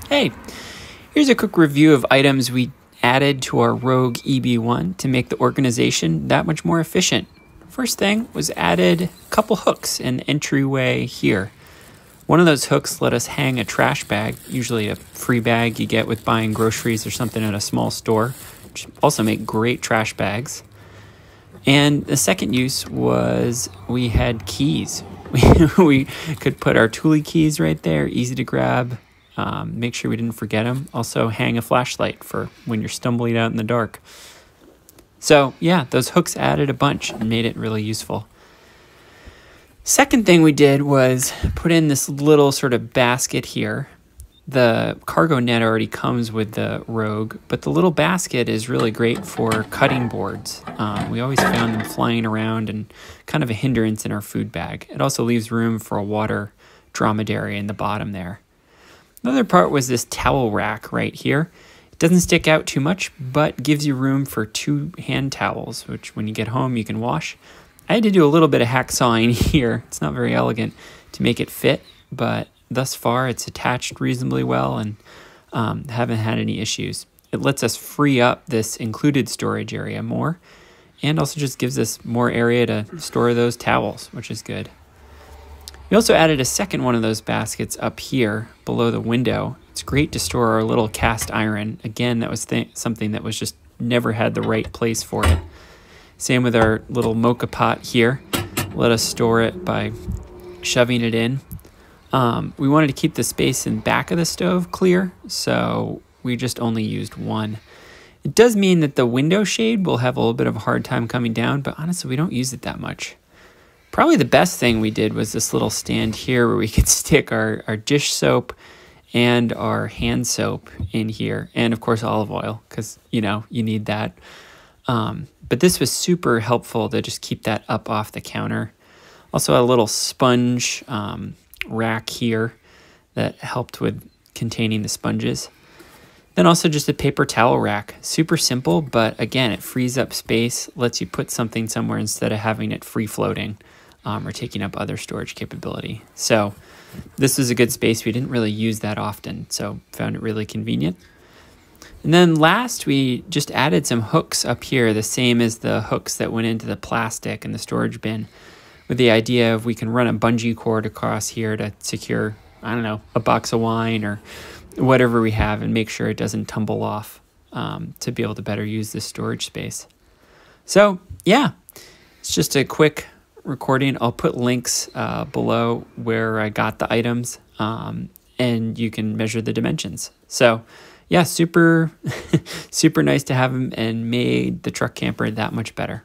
Hey, here's a quick review of items we added to our Rogue EB-1 to make the organization that much more efficient. First thing was added a couple hooks in the entryway here. One of those hooks let us hang a trash bag, usually a free bag you get with buying groceries or something at a small store, which also make great trash bags. And the second use was we had keys. We could put our Thule keys right there, easy to grab. Make sure we didn't forget them. Also hang a flashlight for when you're stumbling out in the dark. So yeah, those hooks added a bunch and made it really useful. Second thing we did was put in this little sort of basket here. The cargo net already comes with the Rogue, but the little basket is really great for cutting boards. We always found them flying around and kind of a hindrance in our food bag. It also leaves room for a water dromedary in the bottom there. Another part was this towel rack right here. It doesn't stick out too much, but gives you room for 2 hand towels, which when you get home you can wash. I had to do a little bit of hacksawing here. It's not very elegant to make it fit, but thus far it's attached reasonably well and haven't had any issues. It lets us free up this included storage area more and also just gives us more area to store those towels, which is good. We also added a second one of those baskets up here below the window. It's great to store our little cast iron. Again, that was something that was just never had the right place for it. Same with our little mocha pot here. Let us store it by shoving it in. We wanted to keep the space in back of the stove clear, so we just only used one. It does mean that the window shade will have a little bit of a hard time coming down, but honestly, we don't use it that much. Probably the best thing we did was this little stand here where we could stick our dish soap and our hand soap in here, and of course olive oil, because you need that. But this was super helpful to just keep that up off the counter. Also a little sponge rack here that helped with containing the sponges. Then also just a paper towel rack. Super simple, but again, it frees up space, lets you put something somewhere instead of having it free floating or taking up other storage capability. So this is a good space. We didn't really use that often, so found it really convenient. And then last, we just added some hooks up here, the same as the hooks that went into the plastic in the storage bin, with the idea of we can run a bungee cord across here to secure, I don't know, a box of wine or whatever we have and make sure it doesn't tumble off to be able to better use this storage space. So yeah, it's just a quick recording. I'll put links below where I got the items and you can measure the dimensions. So yeah, super, super nice to have them and made the truck camper that much better.